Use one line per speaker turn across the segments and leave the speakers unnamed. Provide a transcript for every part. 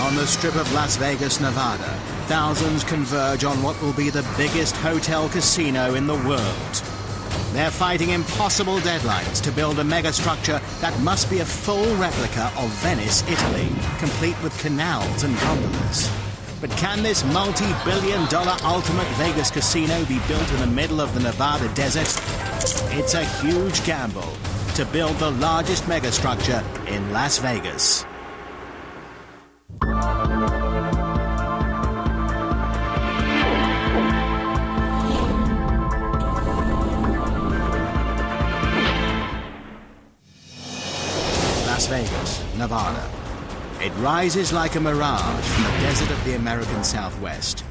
On the strip of Las Vegas, Nevada, thousands converge on what will be the biggest hotel casino in the world. They're fighting impossible deadlines to build a megastructure that must be a full replica of Venice, Italy, complete with canals and gondolas. But can this multi-billion-dollar ultimate Vegas casino be built in the middle of the Nevada desert? It's a huge gamble to build the largest megastructure in Las Vegas. Las Vegas, Nevada. It rises like a mirage from the desert of the American Southwest.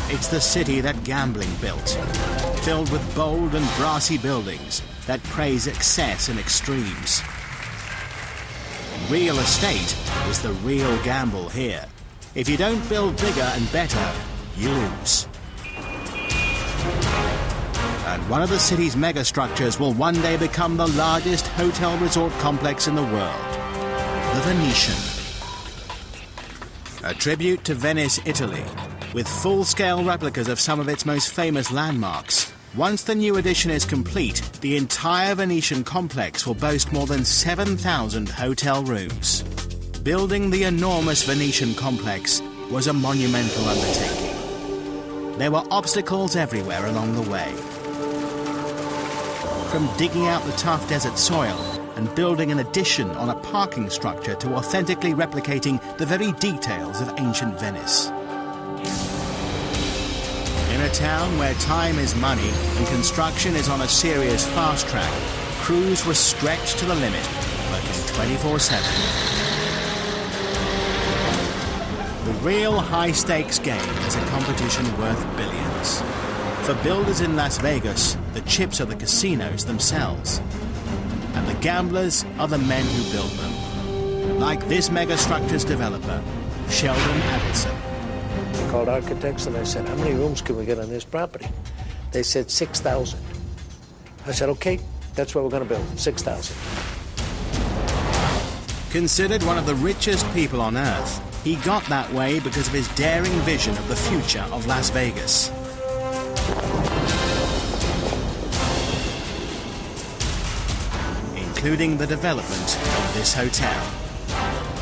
It's the city that gambling built, filled with bold and brassy buildings that praise excess and extremes. Real estate is the real gamble here. If you don't build bigger and better, you lose. And one of the city's megastructures will one day become the largest hotel resort complex in the world, the Venetian. A tribute to Venice, Italy, with full-scale replicas of some of its most famous landmarks. Once the new addition is complete, the entire Venetian complex will boast more than 7,000 hotel rooms. Building the enormous Venetian complex was a monumental undertaking. There were obstacles everywhere along the way. From digging out the tough desert soil and building an addition on a parking structure to authentically replicating the very details of ancient Venice. In a town where time is money and construction is on a serious fast track, crews were stretched to the limit, working 24/7. The real high-stakes game is a competition worth billions. For builders in Las Vegas, the chips are the casinos themselves. And the gamblers are the men who build them. Like this megastructure's developer, Sheldon Adelson.
I called architects and I said, how many rooms can we get on this property? They said 6,000. I said, okay, that's what we're going to build, 6,000.
Considered one of the richest people on Earth, he got that way because of his daring vision of the future of Las Vegas. Including the development of this hotel.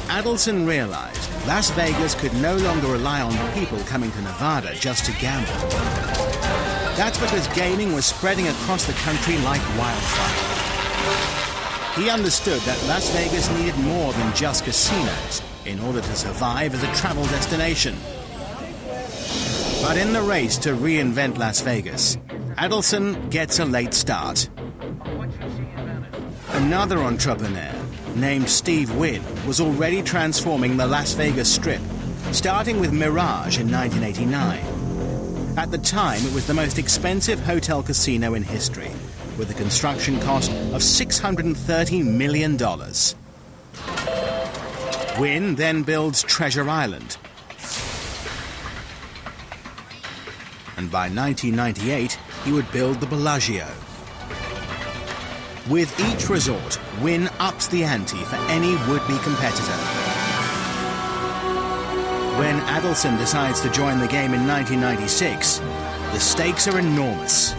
Adelson realized Las Vegas could no longer rely on people coming to Nevada just to gamble. That's because gaming was spreading across the country like wildfire. He understood that Las Vegas needed more than just casinos in order to survive as a travel destination. But in the race to reinvent Las Vegas, Adelson gets a late start. Another entrepreneur, named Steve Wynn, was already transforming the Las Vegas Strip, starting with Mirage in 1989. At the time, it was the most expensive hotel casino in history, with a construction cost of $630 million. Wynn then builds Treasure Island. And by 1998, he would build the Bellagio. With each resort, Wynn ups the ante for any would-be competitor. When Adelson decides to join the game in 1996, the stakes are enormous.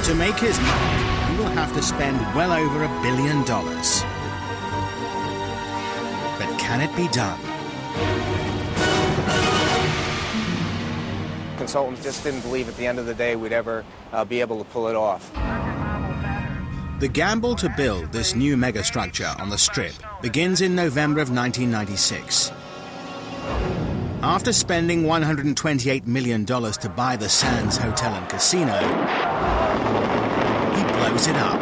To make his mark, he will have to spend well over $1 billion. But can it be done?
Consultants just didn't believe at the end of the day we'd ever be able to pull it off.
The gamble to build this new megastructure on the Strip begins in November of 1996. After spending $128 million to buy the Sands Hotel and Casino, he blows it up.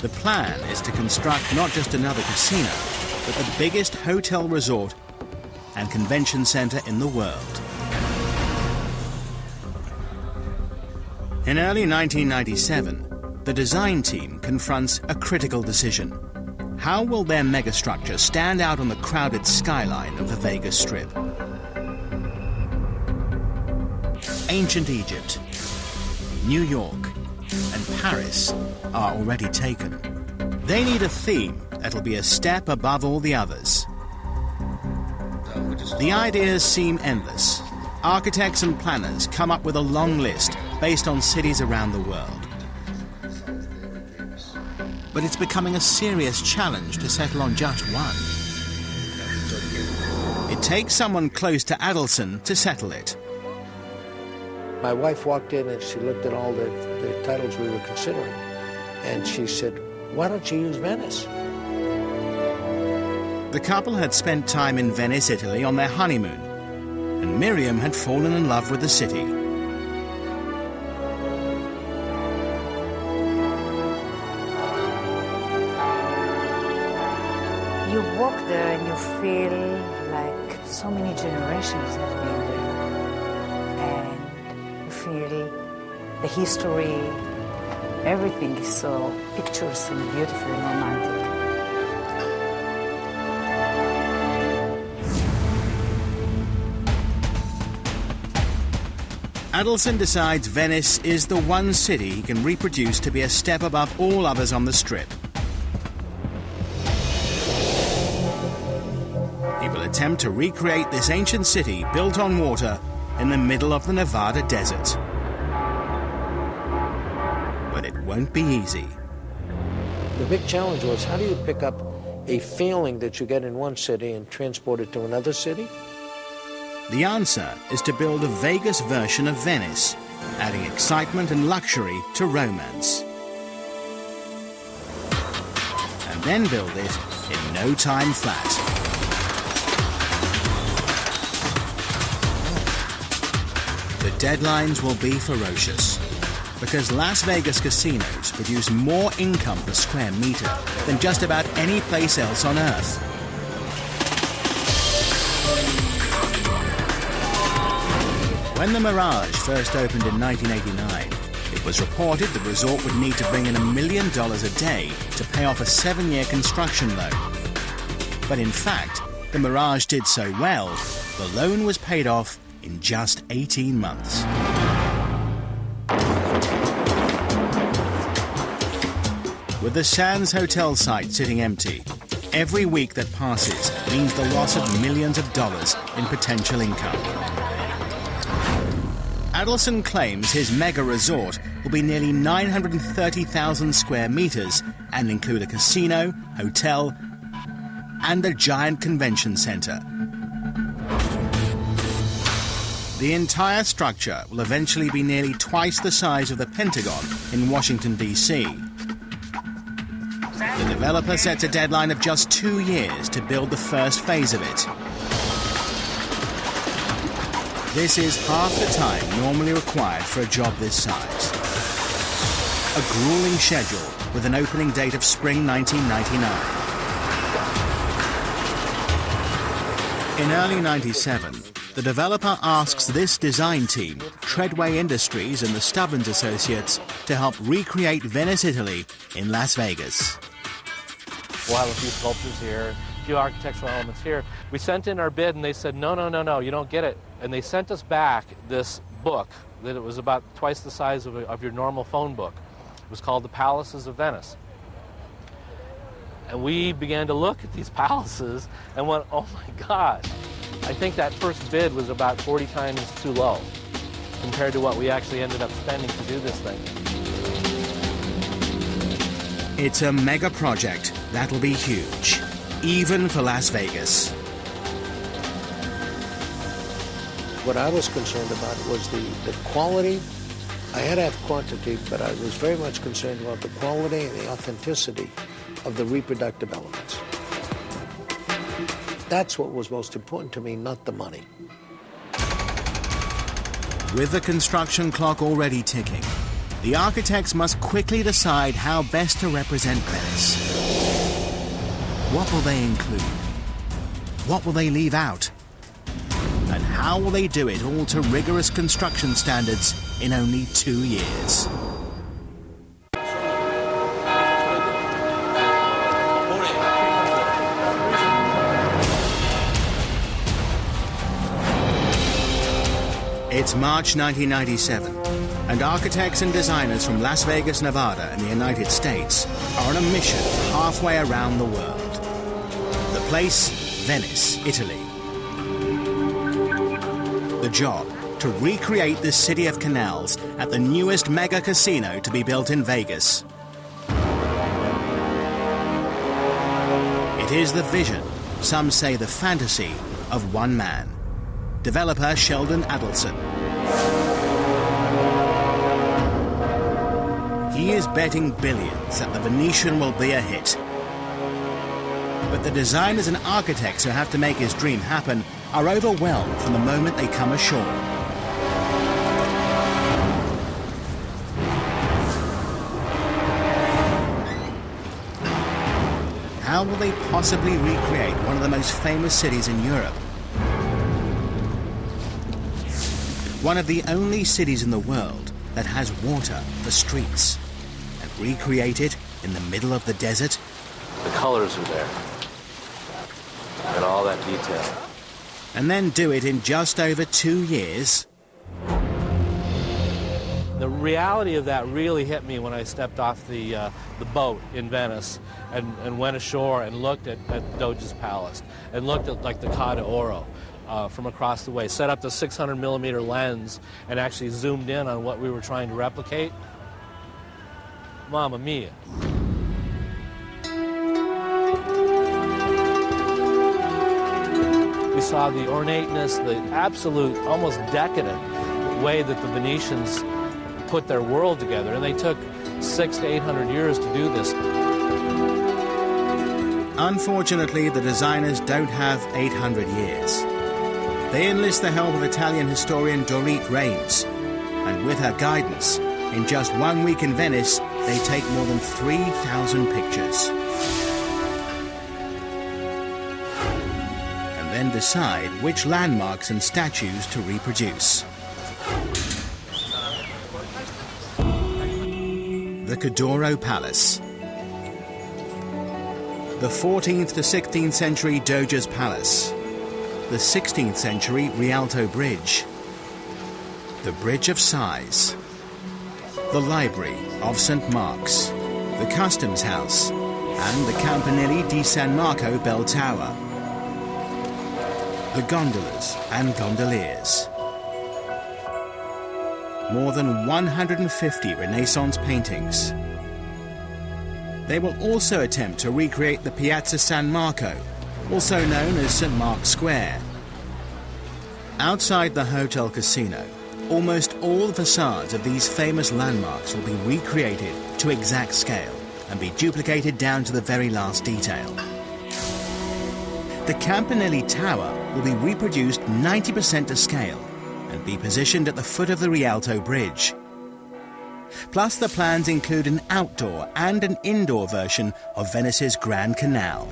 The plan is to construct not just another casino, but the biggest hotel resort and convention center in the world. In early 1997, the design team confronts a critical decision. How will their megastructure stand out on the crowded skyline of the Vegas Strip? Ancient Egypt, New York, and Paris are already taken. They need a theme that'll be a step above all the others. The ideas seem endless. Architects and planners come up with a long list based on cities around the world. But it's becoming a serious challenge to settle on just one. It takes someone close to Adelson to settle it.
My wife walked in and she looked at all the titles we were considering. And she said, "Why don't you use Venice?"
The couple had spent time in Venice, Italy on their honeymoon, and Miriam had fallen in love with the city.
You walk there and you feel like so many generations have been there. And you feel the history, everything is so picturesque and beautiful and romantic.
Adelson decides Venice is the one city he can reproduce to be a step above all others on the Strip. He will attempt to recreate this ancient city built on water in the middle of the Nevada desert. But it won't be easy.
The big challenge was, how do you pick up a feeling that you get in one city and transport it to another city?
The answer is to build a Vegas version of Venice, adding excitement and luxury to romance. And then build it in no time flat. The deadlines will be ferocious, because Las Vegas casinos produce more income per square meter than just about any place else on Earth. When the Mirage first opened in 1989, it was reported the resort would need to bring in $1 million a day to pay off a 7-year construction loan. But in fact, the Mirage did so well, the loan was paid off in just 18 months. With the Sands Hotel site sitting empty, every week that passes means the loss of millions of dollars in potential income. Adelson claims his mega resort will be nearly 930,000 square meters and include a casino, hotel, and a giant convention center. The entire structure will eventually be nearly twice the size of the Pentagon in Washington, D.C. The developer sets a deadline of just 2 years to build the first phase of it. This is half the time normally required for a job this size. A grueling schedule with an opening date of spring 1999. In early '97, the developer asks this design team, Treadway Industries and the Stubbins Associates, to help recreate Venice, Italy in Las Vegas.
We'll have a few sculptures here, a few architectural elements here. We sent in our bid and they said, no, you don't get it. And they sent us back this book that it was about twice the size of your normal phone book. It was called The Palaces of Venice. And we began to look at these palaces and went, oh my God. I think that first bid was about 40 times too low compared to what we actually ended up spending to do this thing.
It's a mega project that'll be huge, even for Las Vegas.
What I was concerned about was the quality. I had to have quantity, but I was very much concerned about the quality and the authenticity of the reproductive elements. That's what was most important to me, not the money.
With the construction clock already ticking, the architects must quickly decide how best to represent Venice. What will they include? What will they leave out? And how will they do it all to rigorous construction standards in only 2 years? It's March 1997, and architects and designers from Las Vegas, Nevada in the United States are on a mission halfway around the world. The place, Venice, Italy. The job, to recreate the city of canals at the newest mega casino to be built in Vegas. It is the vision, some say the fantasy, of one man. Developer Sheldon Adelson. He is betting billions that the Venetian will be a hit. But the designers and architects who have to make his dream happen are overwhelmed from the moment they come ashore. How will they possibly recreate one of the most famous cities in Europe? One of the only cities in the world that has water for streets, and recreate it in the middle of the desert?
The colors are there, and all that detail.
And then do it in just over 2 years?
The reality of that really hit me when I stepped off the boat in Venice and went ashore and looked at Doge's palace and looked at like the Ca d'Oro from across the way, set up the 600 millimeter lens and actually zoomed in on what we were trying to replicate. Mamma mia. We saw the ornateness, the absolute, almost decadent way that the Venetians put their world together, and they took 600 to 800 years to do this.
Unfortunately, the designers don't have 800 years. They enlist the help of Italian historian Dorit Raines, and with her guidance, in just 1 week in Venice, they take more than 3,000 pictures. And then decide which landmarks and statues to reproduce. The Ca d'Oro Palace. The 14th to 16th century Doge's Palace. The 16th century Rialto Bridge. The Bridge of Sighs. The Library of St. Mark's. The Customs House. And the Campanile di San Marco Bell Tower. The gondolas and gondoliers. More than 150 Renaissance paintings. They will also attempt to recreate the Piazza San Marco, also known as St. Mark's Square. Outside the hotel casino, almost all the facades of these famous landmarks will be recreated to exact scale and be duplicated down to the very last detail. The Campanile Tower will be reproduced 90% to scale and be positioned at the foot of the Rialto Bridge. Plus, the plans include an outdoor and an indoor version of Venice's Grand Canal.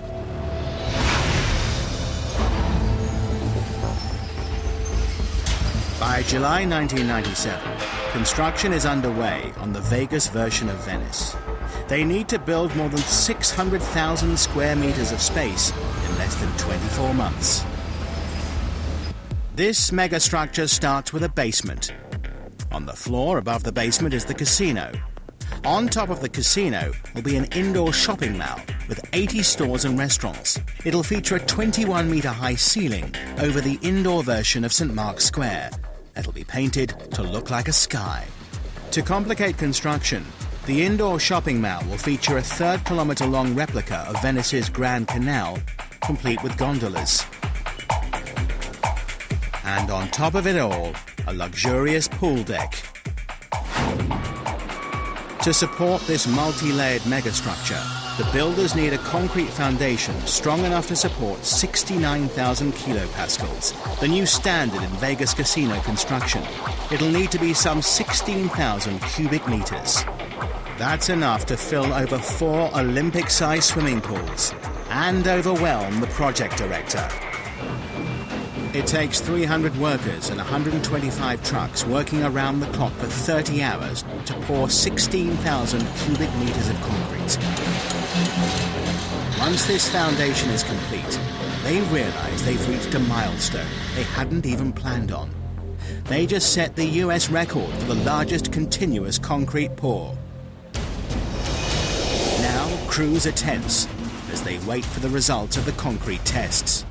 By July 1997, construction is underway on the Vegas version of Venice. They need to build more than 600,000 square meters of space in less than 24 months. This megastructure starts with a basement. On the floor above the basement is the casino. On top of the casino will be an indoor shopping mall with 80 stores and restaurants. It'll feature a 21-meter-high ceiling over the indoor version of St. Mark's Square. It'll be painted to look like a sky. To complicate construction, the indoor shopping mall will feature a 3-kilometer-long replica of Venice's Grand Canal, complete with gondolas. And on top of it all, a luxurious pool deck. To support this multi-layered megastructure, the builders need a concrete foundation strong enough to support 69,000 kilopascals, the new standard in Vegas casino construction. It'll need to be some 16,000 cubic meters. That's enough to fill over 4 Olympic-sized swimming pools and overwhelm the project director. It takes 300 workers and 125 trucks working around the clock for 30 hours to pour 16,000 cubic meters of concrete. Once this foundation is complete, they realize they've reached a milestone they hadn't even planned on. they just set the US record for the largest continuous concrete pour. Now, crews are tense as they wait for the results of the concrete tests.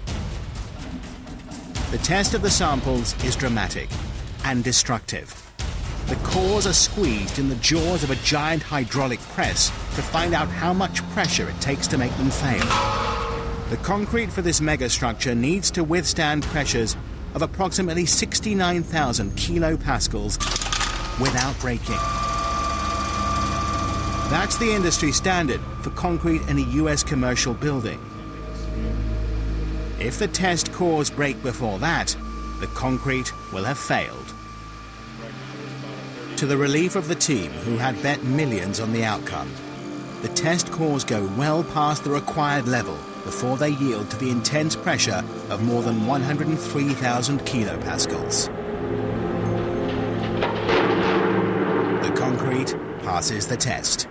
The test of the samples is dramatic and destructive. The cores are squeezed in the jaws of a giant hydraulic press to find out how much pressure it takes to make them fail. The concrete for this megastructure needs to withstand pressures of approximately 69,000 kilopascals without breaking. That's the industry standard for concrete in a US commercial building. If the test cores break before that, the concrete will have failed. To the relief of the team who had bet millions on the outcome, the test cores go well past the required level before they yield to the intense pressure of more than 103,000 kilopascals. The concrete passes the test.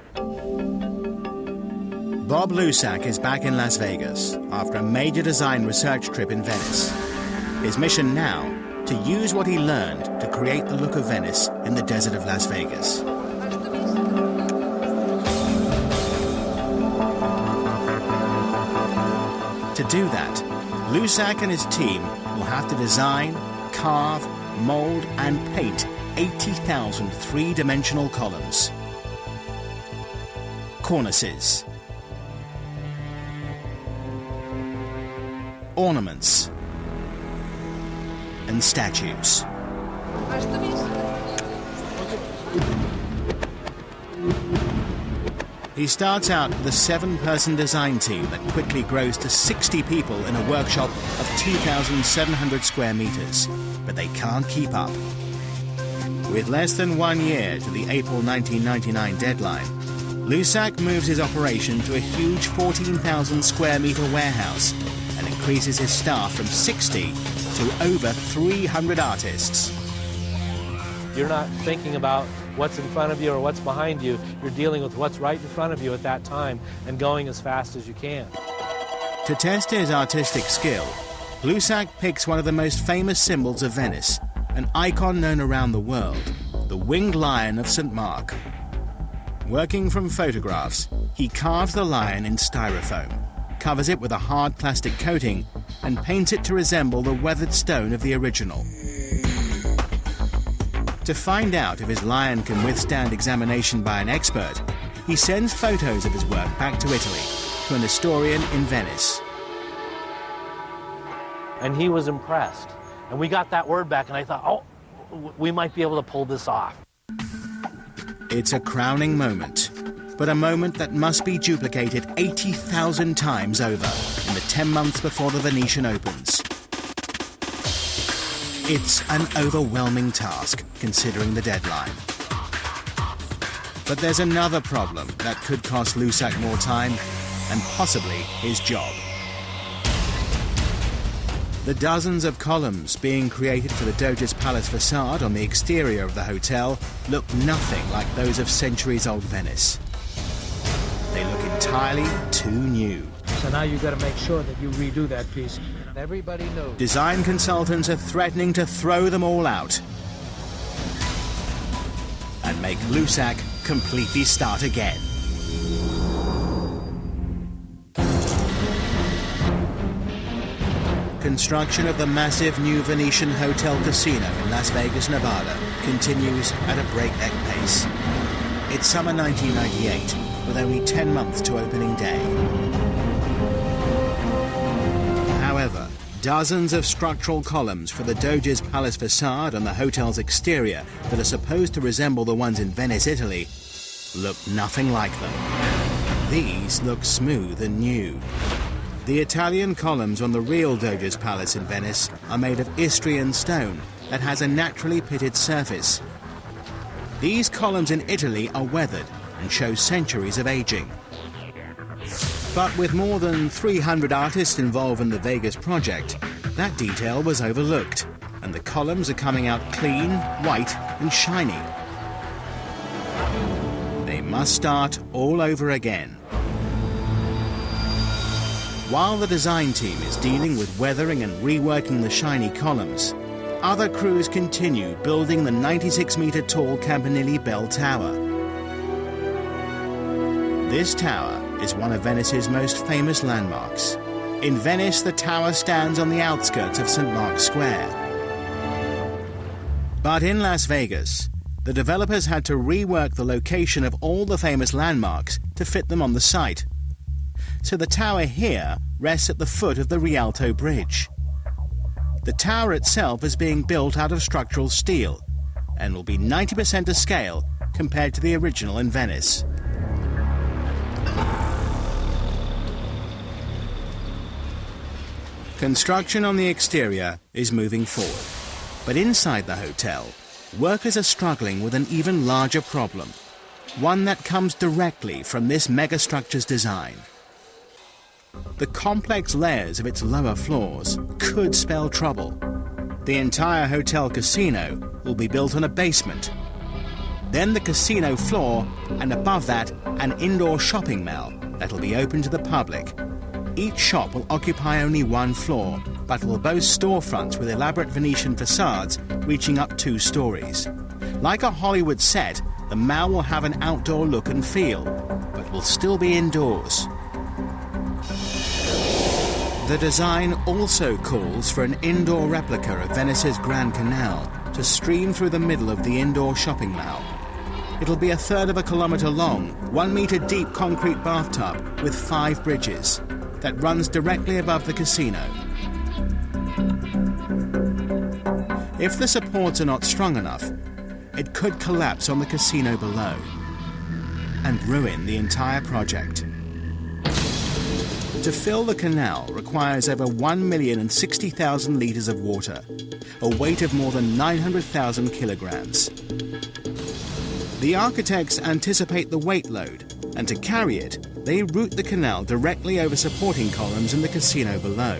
Bob Lusak is back in Las Vegas after a major design research trip in Venice. His mission now, to use what he learned to create the look of Venice in the desert of Las Vegas. To do that, Lusak and his team will have to design, carve, mold and paint 80,000 three-dimensional columns. Cornices. Ornaments. And statues. He starts out with a 7-person design team that quickly grows to 60 people in a workshop of 2,700 square meters, but they can't keep up. With less than 1 year to the April 1999 deadline, Lusak moves his operation to a huge 14,000 square meter warehouse and increases his staff from 60 to over 300 artists.
You're not thinking about what's in front of you or what's behind you. You're dealing with what's right in front of you at that time and going as fast as you can.
To test his artistic skill, Lusak picks one of the most famous symbols of Venice, an icon known around the world, the winged lion of St. Mark. Working from photographs, he carves the lion in styrofoam, covers it with a hard plastic coating, and paints it to resemble the weathered stone of the original. To find out if his lion can withstand examination by an expert, he sends photos of his work back to Italy, to an historian in Venice.
And he was impressed. And we got that word back, and I thought, oh, we might be able to pull this off.
It's a crowning moment, but a moment that must be duplicated 80,000 times over in the 10 months before the Venetian opens. It's an overwhelming task, considering the deadline. But there's another problem that could cost Lusak more time and possibly his job. The dozens of columns being created for the Doge's Palace facade on the exterior of the hotel look nothing like those of centuries-old Venice. They look entirely too new.
So now you've got to make sure that you redo that piece. Everybody knows.
Design consultants are threatening to throw them all out and make Lusak completely start again. Construction of the massive new Venetian hotel casino in Las Vegas, Nevada continues at a breakneck pace. It's summer 1998, with only 10 months to opening day. However, dozens of structural columns for the Doge's Palace facade on the hotel's exterior that are supposed to resemble the ones in Venice, Italy, look nothing like them. These look smooth and new. The Italian columns on the real Doge's Palace in Venice are made of Istrian stone that has a naturally pitted surface. These columns in Italy are weathered and show centuries of aging. But with more than 300 artists involved in the Vegas project, that detail was overlooked, and the columns are coming out clean, white, and shiny. They must start all over again. While the design team is dealing with weathering and reworking the shiny columns, other crews continue building the 96-metre-tall Campanile Bell Tower. This tower is one of Venice's most famous landmarks. In Venice, the tower stands on the outskirts of St. Mark's Square. But in Las Vegas, the developers had to rework the location of all the famous landmarks to fit them on the site. So the tower here rests at the foot of the Rialto Bridge. The tower itself is being built out of structural steel and will be 90% to scale compared to the original in Venice. Construction on the exterior is moving forward, but inside the hotel, workers are struggling with an even larger problem, one that comes directly from this megastructure's design. The complex layers of its lower floors could spell trouble. The entire hotel casino will be built on a basement, then the casino floor, and above that, an indoor shopping mall that'll be open to the public. Each shop will occupy only one floor, but will boast storefronts with elaborate Venetian facades reaching up 2 stories. Like a Hollywood set, the mall will have an outdoor look and feel, but will still be indoors. The design also calls for an indoor replica of Venice's Grand Canal to stream through the middle of the indoor shopping mall. It'll be 1/3 of a kilometre long, 1 metre deep concrete bathtub with 5 bridges that runs directly above the casino. If the supports are not strong enough, it could collapse on the casino below and ruin the entire project. To fill the canal requires over 1,060,000 litres of water, a weight of more than 900,000 kilograms. The architects anticipate the weight load, and to carry it, they route the canal directly over supporting columns in the casino below.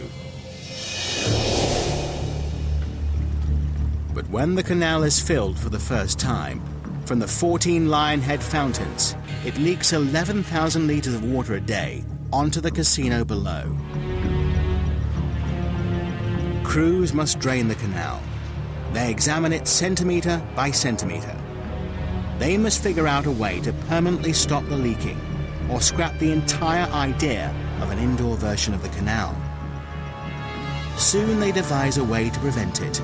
But when the canal is filled for the first time, from the 14 lion head fountains, it leaks 11,000 litres of water a day onto the casino below. Crews must drain the canal. They examine it centimetre by centimetre. They must figure out a way to permanently stop the leaking, or scrap the entire idea of an indoor version of the canal. Soon they devise a way to prevent it.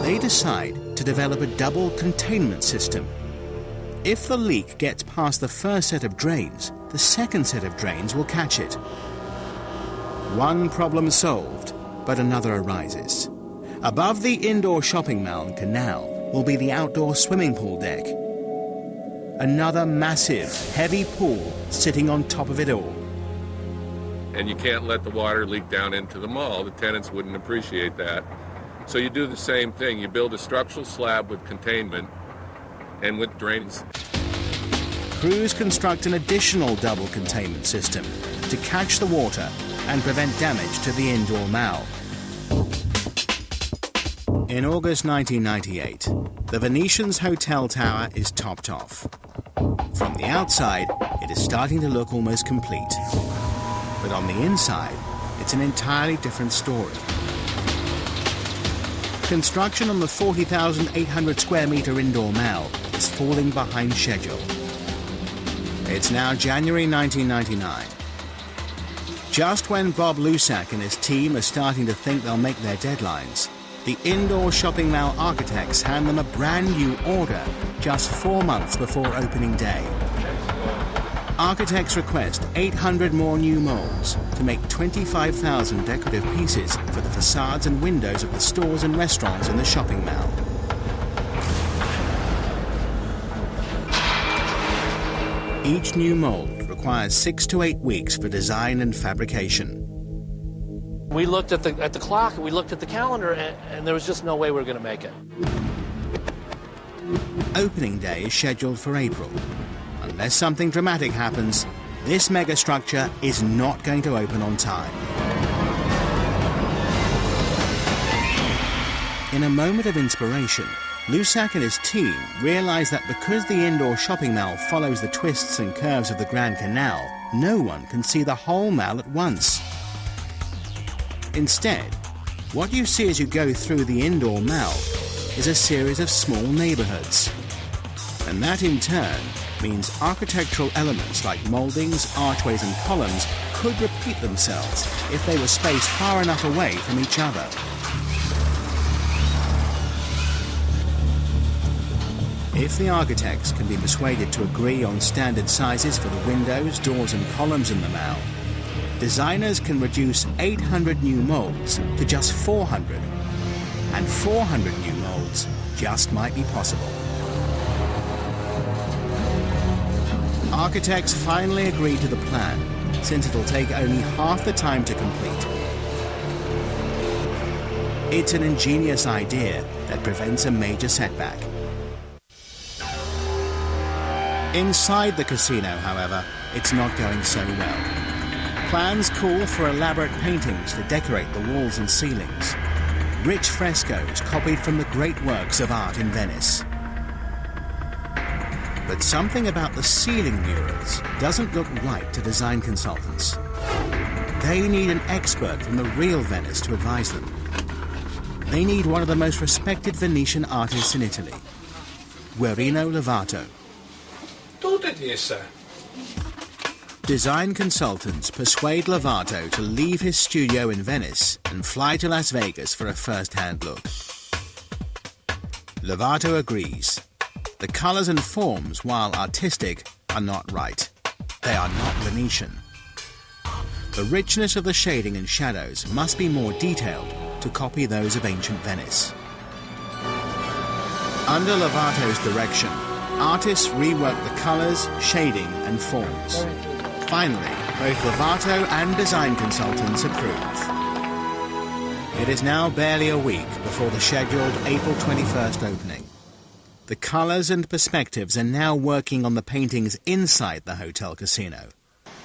They decide to develop a double containment system. If the leak gets past the first set of drains, the second set of drains will catch it. One problem solved, but another arises. Above the indoor shopping mall and canal will be the outdoor swimming pool deck. Another massive, heavy pool sitting on top of it all.
And you can't let the water leak down into the mall. The tenants wouldn't appreciate that. So you do the same thing. You build a structural slab with containment and with drains.
Crews construct an additional double containment system to catch the water and prevent damage to the indoor mall. In August 1998, the Venetian's hotel tower is topped off. From the outside, it is starting to look almost complete. But on the inside, it's an entirely different story. Construction on the 40,800 square metre indoor mall is falling behind schedule. It's now January 1999. Just when Bob Lusac and his team are starting to think they'll make their deadlines, the indoor shopping mall architects hand them a brand new order just 4 months before opening day. Architects request 800 more new molds to make 25,000 decorative pieces for the facades and windows of the stores and restaurants in the shopping mall. Each new mold requires 6 to 8 weeks for design and fabrication.
We looked at the clock, we looked at the calendar, and there was just no way we were going to make it.
Opening day is scheduled for April. Unless something dramatic happens, this megastructure is not going to open on time. In a moment of inspiration, Lusac and his team realize that because the indoor shopping mall follows the twists and curves of the Grand Canal, no one can see the whole mall at once. Instead, What you see as you go through the indoor mall is a series of small neighborhoods. And that in turn means architectural elements like moldings, archways and columns could repeat themselves if they were spaced far enough away from each other. If the architects can be persuaded to agree on standard sizes for the windows, doors and columns in the mall, designers can reduce 800 new molds to just 400, and 400 new molds just might be possible. Architects finally agreed to the plan, since it'll take only half the time to complete. It's an ingenious idea that prevents a major setback. Inside the casino, however, it's not going so well. Plans call for elaborate paintings to decorate the walls and ceilings. Rich frescoes copied from the great works of art in Venice. But something about the ceiling murals doesn't look right to design consultants. They need an expert from the real Venice to advise them. They need one of the most respected Venetian artists in Italy, Guerino Lovato. Design consultants persuade Lovato to leave his studio in Venice and fly to Las Vegas for a first-hand look. Lovato agrees. The colours and forms, while artistic, are not right. They are not Venetian. The richness of the shading and shadows must be more detailed to copy those of ancient Venice. Under Lovato's direction, artists rework the colours, shading and forms. Finally, both Lovato and design consultants approve. It is now barely a week before the scheduled April 21st opening. The colours and perspectives are now working on the paintings inside the hotel casino.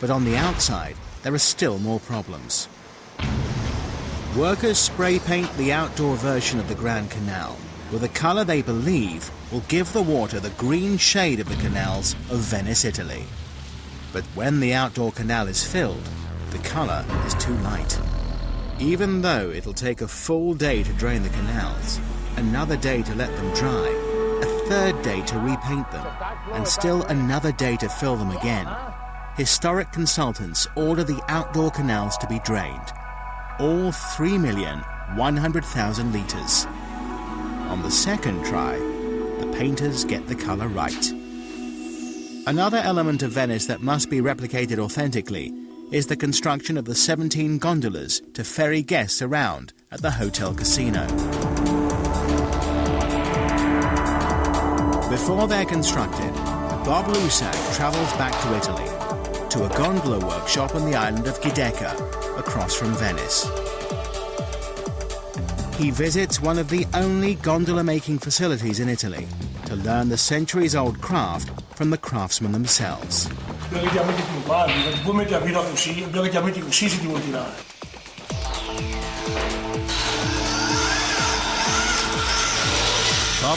But on the outside, there are still more problems. Workers spray paint the outdoor version of the Grand Canal with a colour they believe will give the water the green shade of the canals of Venice, Italy. But when the outdoor canal is filled, the colour is too light. Even though it'll take a full day to drain the canals, another day to let them dry, a third day to repaint them, and still another day to fill them again, historic consultants order the outdoor canals to be drained. All 3,100,000 litres. On the second try, the painters get the colour right. Another element of Venice that must be replicated authentically is the construction of the 17 gondolas to ferry guests around at the hotel casino. Before they're constructed, Bob Lusac travels back to Italy, to a gondola workshop on the island of Giudecca, across from Venice. He visits one of the only gondola-making facilities in Italy to learn the centuries-old craft from the craftsmen themselves. Bob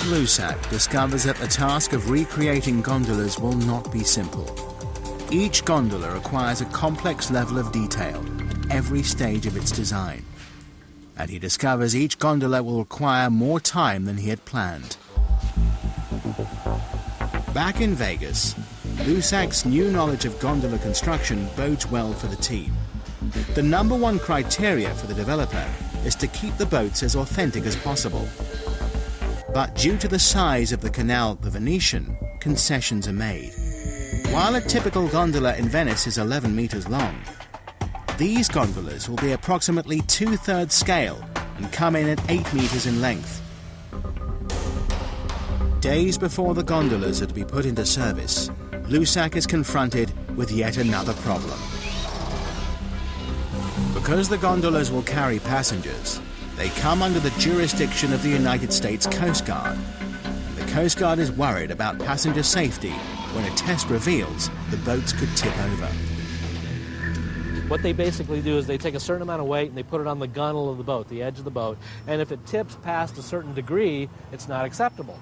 Lusac discovers that the task of recreating gondolas will not be simple. Each gondola requires a complex level of detail at every stage of its design. And he discovers each gondola will require more time than he had planned. Back in Vegas, Lusac's new knowledge of gondola construction bodes well for the team. The number one criteria for the developer is to keep the boats as authentic as possible. But due to the size of the canal, the Venetian, concessions are made. While a typical gondola in Venice is 11 meters long, these gondolas will be approximately 2/3 scale and come in at 8 meters in length. Days before the gondolas are to be put into service, Lusac is confronted with yet another problem. Because the gondolas will carry passengers, they come under the jurisdiction of the United States Coast Guard. And the Coast Guard is worried about passenger safety when a test reveals the boats could tip over.
What they basically do is they take a certain amount of weight and they put it on the gunnel of the boat, the edge of the boat, and if it tips past a certain degree, it's not acceptable.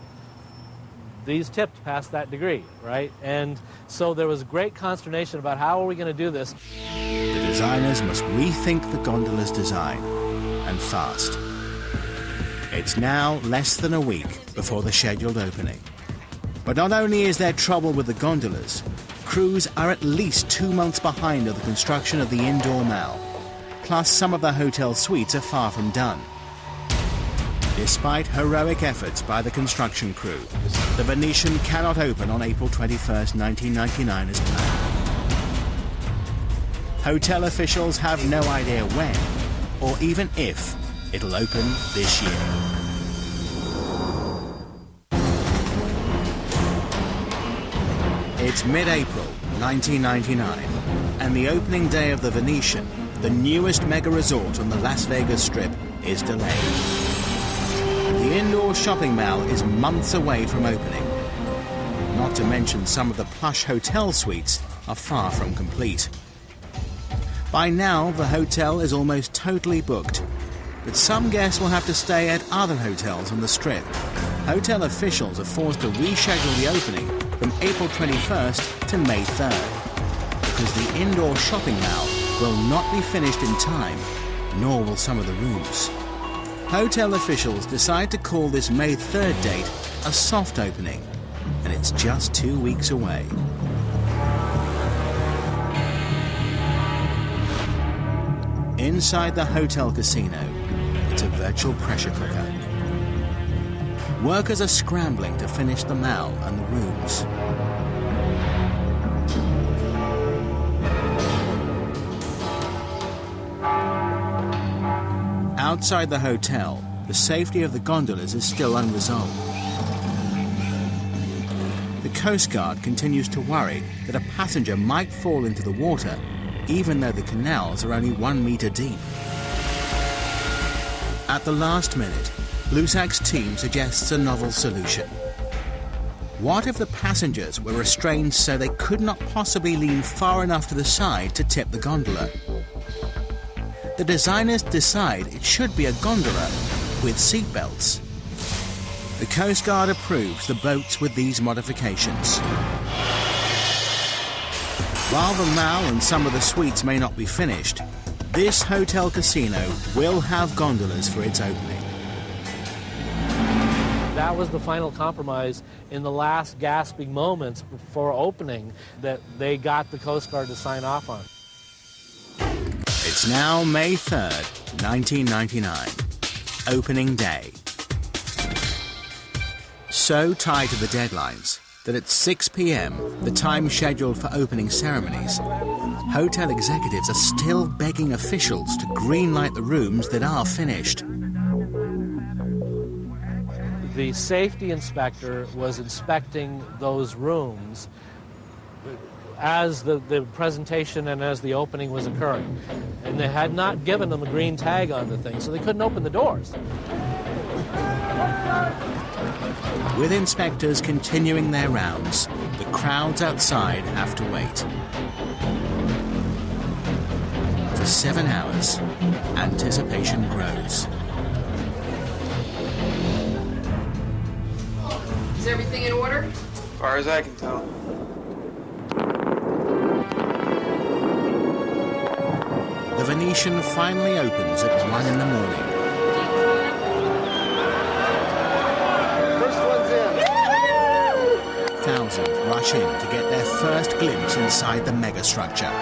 These tipped past that degree, right? And so there was great consternation about how are we going to do this.
The designers must rethink the gondola's design. and fast. It's now less than a week before the scheduled opening. But not only is there trouble with the gondolas, crews are at least 2 months behind of the construction of the indoor mall. Plus, some of the hotel suites are far from done. Despite heroic efforts by the construction crew, the Venetian cannot open on April 21st, 1999 as planned. Hotel officials have no idea when, or even if, it'll open this year. It's mid-April 1999, and the opening day of the Venetian, the newest mega resort on the Las Vegas Strip, is delayed. The indoor shopping mall is months away from opening. Not to mention some of the plush hotel suites are far from complete. By now, the hotel is almost totally booked, but some guests will have to stay at other hotels on the Strip. Hotel officials are forced to reschedule the opening from April 21st to May 3rd, because the indoor shopping mall will not be finished in time, nor will some of the rooms. Hotel officials decide to call this May 3rd date a soft opening, and it's just 2 weeks away. Inside the hotel casino, it's a virtual pressure cooker. Workers are scrambling to finish the mall and the rooms. Outside the hotel, the safety of the gondolas is still unresolved. The Coast Guard continues to worry that a passenger might fall into the water, even though the canals are only 1 meter deep. At the last minute, Lusak's team suggests a novel solution. What if the passengers were restrained so they could not possibly lean far enough to the side to tip the gondola? The designers decide it should be a gondola with seatbelts. The Coast Guard approves the boats with these modifications. While the mall and some of the suites may not be finished, this hotel casino will have gondolas for its opening.
That was the final compromise in the last gasping moments before opening that they got the Coast Guard to sign off on.
It's now May 3rd, 1999, opening day. So tied to the deadlines that at 6 p.m., the time scheduled for opening ceremonies, hotel executives are still begging officials to greenlight the rooms that are finished.
The safety inspector was inspecting those rooms as the presentation and as the opening was occurring. And they had not given them a green tag on the thing, so they couldn't open the doors.
With inspectors continuing their rounds, the crowds outside have to wait. For 7 hours, anticipation grows.
Is everything in order?
As far as I can tell.
The Venetian finally opens at 1 in the morning. Thousands rush in to get their first glimpse inside the megastructure.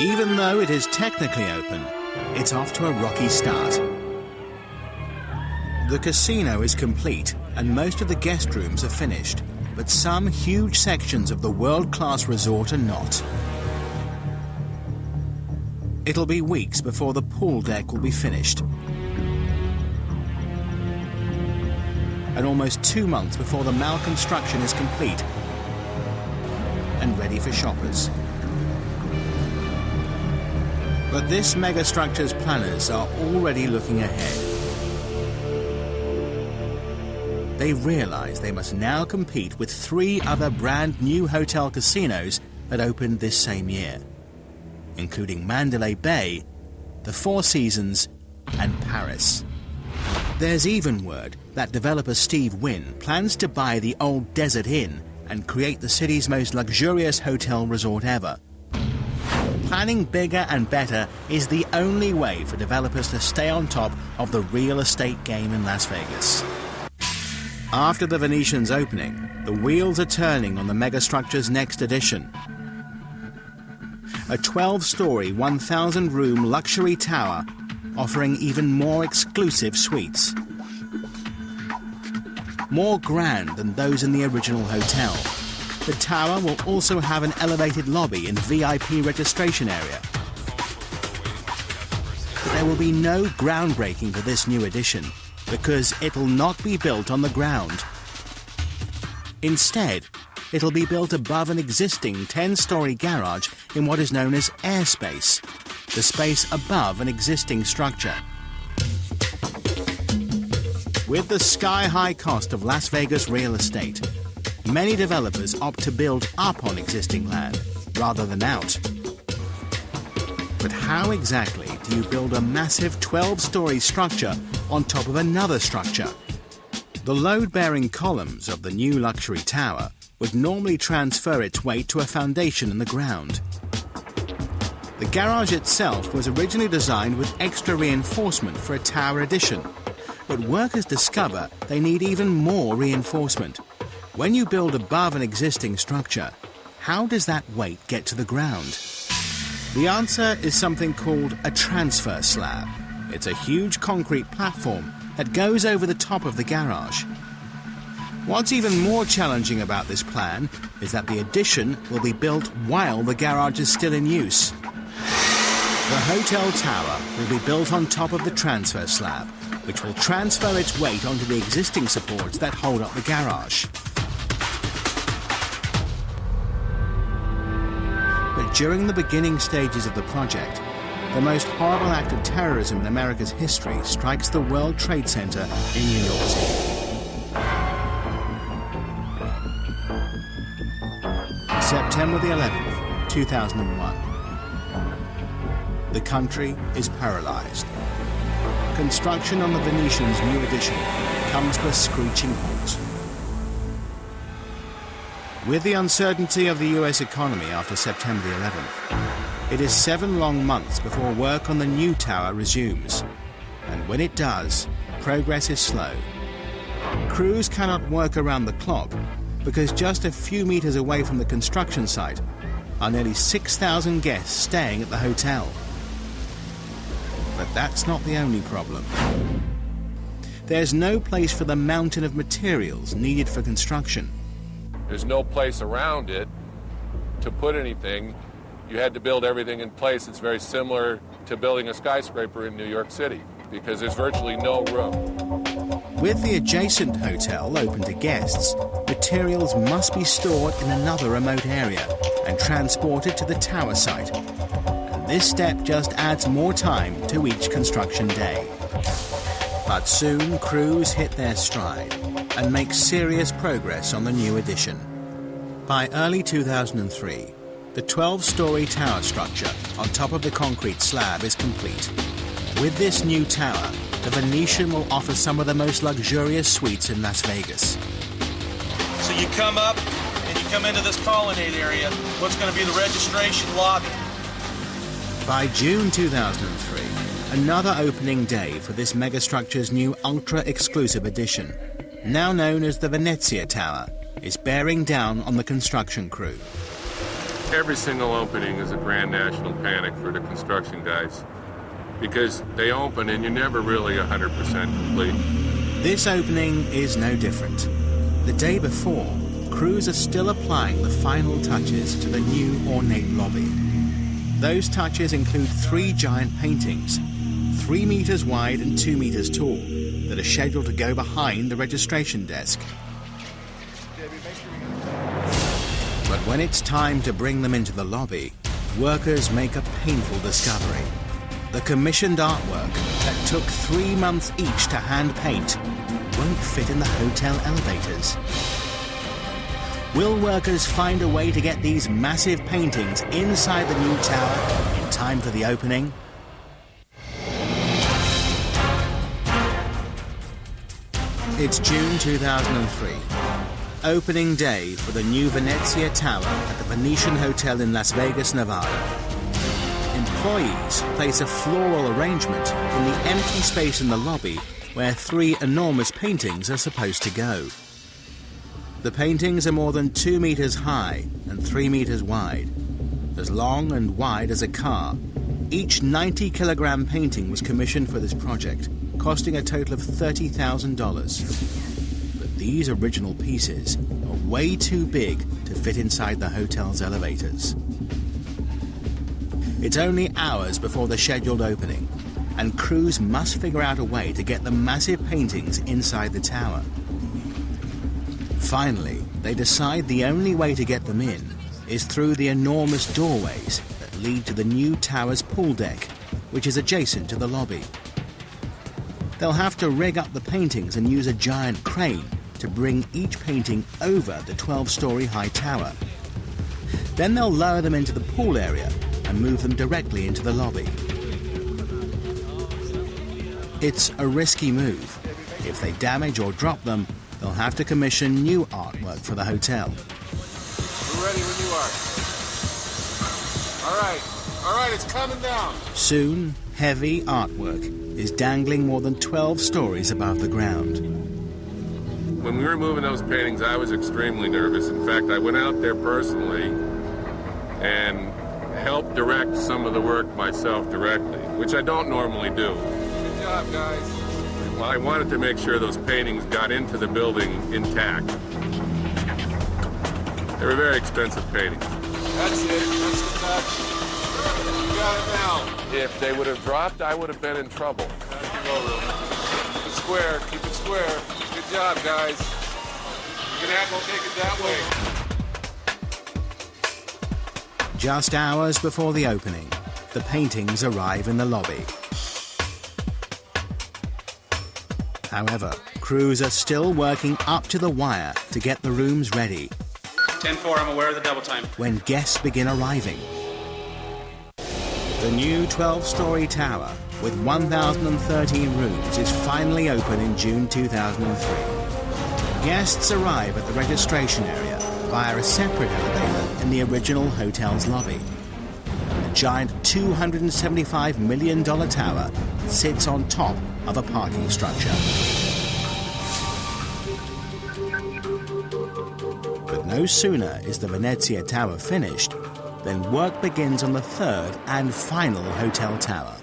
Even though it is technically open, it's off to a rocky start. The casino is complete and most of the guest rooms are finished, but some huge sections of the world-class resort are not. It'll be weeks before the pool deck will be finished, and almost 2 months before the mall construction is complete and ready for shoppers. But this Megastructures planners are already looking ahead. They realize they must now compete with 3 other brand new hotel casinos that opened this same year, including Mandalay Bay, the Four Seasons, and Paris. There's even word that developer Steve Wynn plans to buy the old Desert Inn and create the city's most luxurious hotel resort ever. Planning bigger and better is the only way for developers to stay on top of the real estate game in Las Vegas. After the Venetian's opening, the wheels are turning on the Megastructures' next edition. A 12-story, 1,000-room luxury tower offering even more exclusive suites. More grand than those in the original hotel. The tower will also have an elevated lobby and VIP registration area. But there will be no groundbreaking for this new edition, because it'll not be built on the ground. Instead, it'll be built above an existing 10-story garage in what is known as airspace, the space above an existing structure. With the sky-high cost of Las Vegas real estate, many developers opt to build up on existing land rather than out. But how exactly do you build a massive 12-story structure on top of another structure? The load-bearing columns of the new luxury tower would normally transfer its weight to a foundation in the ground. The garage itself was originally designed with extra reinforcement for a tower addition, but workers discover they need even more reinforcement. When you build above an existing structure, how does that weight get to the ground? The answer is something called a transfer slab. It's a huge concrete platform that goes over the top of the garage. What's even more challenging about this plan is that the addition will be built while the garage is still in use. The hotel tower will be built on top of the transfer slab, which will transfer its weight onto the existing supports that hold up the garage. But during the beginning stages of the project, the most horrible act of terrorism in America's history strikes the World Trade Center in New York City. September the 11th, 2001. The country is paralyzed. Construction on the Venetian's new addition comes to a screeching halt. With the uncertainty of the US economy after September the 11th, it is 7 long months before work on the new tower resumes. And when it does, progress is slow. Crews cannot work around the clock because just a few meters away from the construction site are nearly 6,000 guests staying at the hotel. But that's not the only problem. There's no place for the mountain of materials needed for construction.
There's no place around it to put anything. You had to build everything in place. It's very similar to building a skyscraper in New York City because there's virtually no room.
With the adjacent hotel open to guests, materials must be stored in another remote area and transported to the tower site. And this step just adds more time to each construction day. But soon crews hit their stride and make serious progress on the new addition. By early 2003, the 12-story tower structure on top of the concrete slab is complete. With this new tower, the Venetian will offer some of the most luxurious suites in Las Vegas.
So you come up and you come into this colonnade area, what's going to be the registration lobby.
By June 2003, another opening day for this Megastructure's new ultra-exclusive edition, now known as the Venezia Tower, is bearing down on the construction crew.
Every single opening is a grand national panic for the construction guys because they open and you're never really 100% complete.
This opening is no different. The day before, crews are still applying the final touches to the new ornate lobby. Those touches include 3 giant paintings, 3 meters wide and 2 meters tall, that are scheduled to go behind the registration desk. But when it's time to bring them into the lobby, workers make a painful discovery. The commissioned artwork that took 3 months each to hand paint won't fit in the hotel elevators. Will workers find a way to get these massive paintings inside the new tower in time for the opening? It's June 2003. opening day for the new Venezia Tower at the Venetian Hotel in Las Vegas, Nevada. Employees place a floral arrangement in the empty space in the lobby where 3 enormous paintings are supposed to go. The paintings are more than 2 meters high and 3 meters wide, as long and wide as a car. Each 90-kilogram painting was commissioned for this project, costing a total of $30,000. But these original pieces are way too big to fit inside the hotel's elevators. It's only hours before the scheduled opening, and crews must figure out a way to get the massive paintings inside the tower. Finally, they decide the only way to get them in is through the enormous doorways that lead to the new tower's pool deck, which is adjacent to the lobby. They'll have to rig up the paintings and use a giant crane to bring each painting over the 12-story high tower. Then they'll lower them into the pool area and move them directly into the lobby. It's a risky move. If they damage or drop them, they'll have to commission new artwork for the hotel.
We're ready when you are. All right, it's coming down.
Soon, heavy artwork is dangling more than 12 stories above the ground.
When we were moving those paintings, I was extremely nervous. In fact, I went out there personally and helped direct some of the work myself directly, which I don't normally do. Good job, guys. Well, I wanted to make sure those paintings got into the building intact. They were very expensive paintings. That's it. That's the touch. You got it now. If they would have dropped, I would have been in trouble. Keep it square. Keep it square. Good job, guys. You're gonna have to take it that way.
Just hours before the opening, the paintings arrive in the lobby. However, crews are still working up to the wire to get the rooms ready.
10-4, I'm aware of the double time.
When guests begin arriving. The new 12-story tower with 1,013 rooms is finally open in June 2003. Guests arrive at the registration area via a separate elevator in the original hotel's lobby. A giant $275 million tower sits on top of a parking structure. But no sooner is the Venezia Tower finished than work begins on the third and final hotel tower.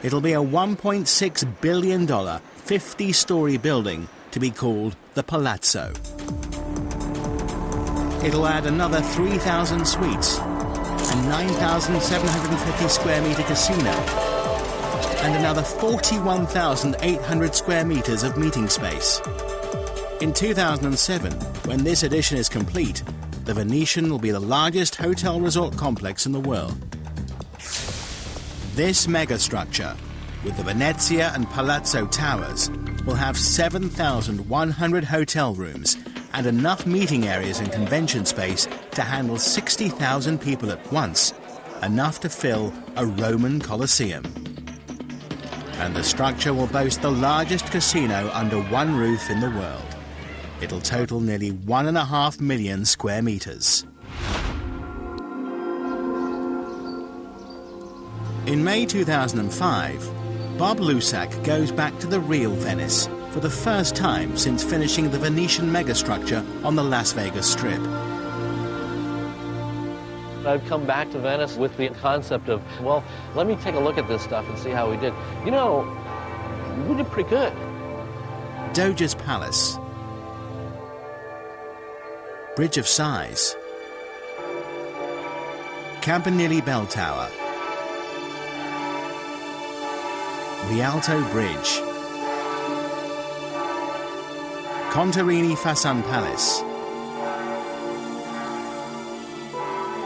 It'll be a $1.6 billion, 50-story building to be called the Palazzo. It'll add another 3,000 suites, a 9,750 square meter casino, and another 41,800 square meters of meeting space. In 2007, when this addition is complete, the Venetian will be the largest hotel resort complex in the world. This megastructure, with the Venezia and Palazzo towers, will have 7,100 hotel rooms and enough meeting areas and convention space to handle 60,000 people at once, enough to fill a Roman Colosseum. And the structure will boast the largest casino under one roof in the world. It'll total nearly 1.5 million square meters. In May 2005, Bob Lusac goes back to the real Venice for the first time since finishing the Venetian megastructure on the Las Vegas Strip.
I've come back to Venice with the concept of, well, let me take a look at this stuff and see how we did. You know, we did pretty good.
Doge's Palace, Bridge of Sighs, Campanile Bell Tower, Rialto Bridge, Contarini Fasan Palace,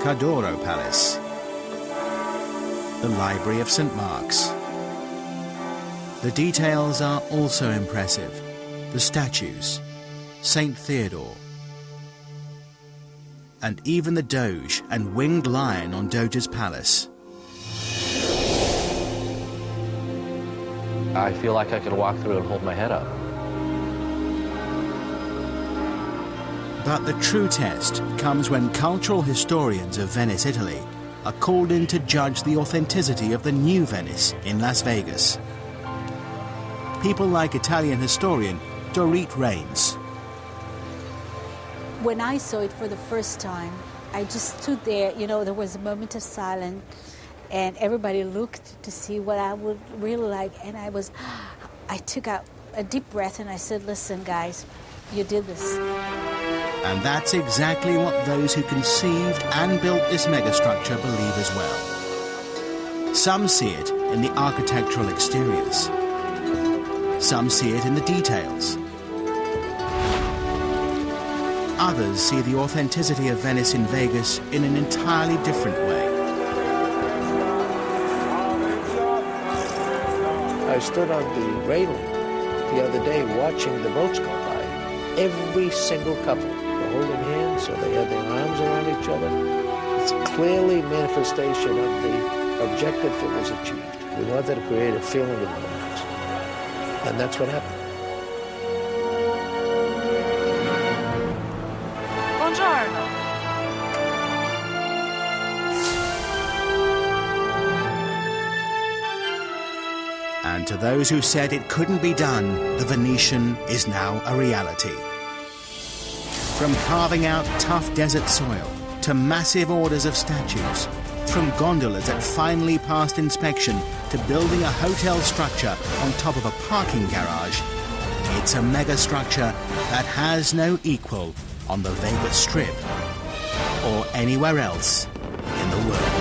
Cadoro Palace, the Library of St. Mark's. The details are also impressive. The statues, St. Theodore, and even the Doge and winged lion on Doge's Palace.
I feel like I could walk through and hold my head up.
But the true test comes when cultural historians of Venice, Italy, are called in to judge the authenticity of the new Venice in Las Vegas. People like Italian historian Dorit Rains.
When I saw it for the first time, I just stood there, you know, there was a moment of silence, and everybody looked to see what I would really like, and I took out a deep breath and I said, listen guys, you did this.
And that's exactly what those who conceived and built this megastructure believe as well. Some see it in the architectural exteriors. Some see it in the details. Others see the authenticity of Venice in Vegas in an entirely different way.
I stood on the railing the other day watching the boats go by. Every single couple were holding hands, so they had their arms around each other. It's clearly manifestation of the objective that was achieved. We wanted to create a feeling of romance, and that's what happened.
Buongiorno.
And to those who said it couldn't be done, the Venetian is now a reality. From carving out tough desert soil to massive orders of statues, from gondolas that finally passed inspection to building a hotel structure on top of a parking garage, it's a megastructure that has no equal on the Vegas Strip or anywhere else in the world.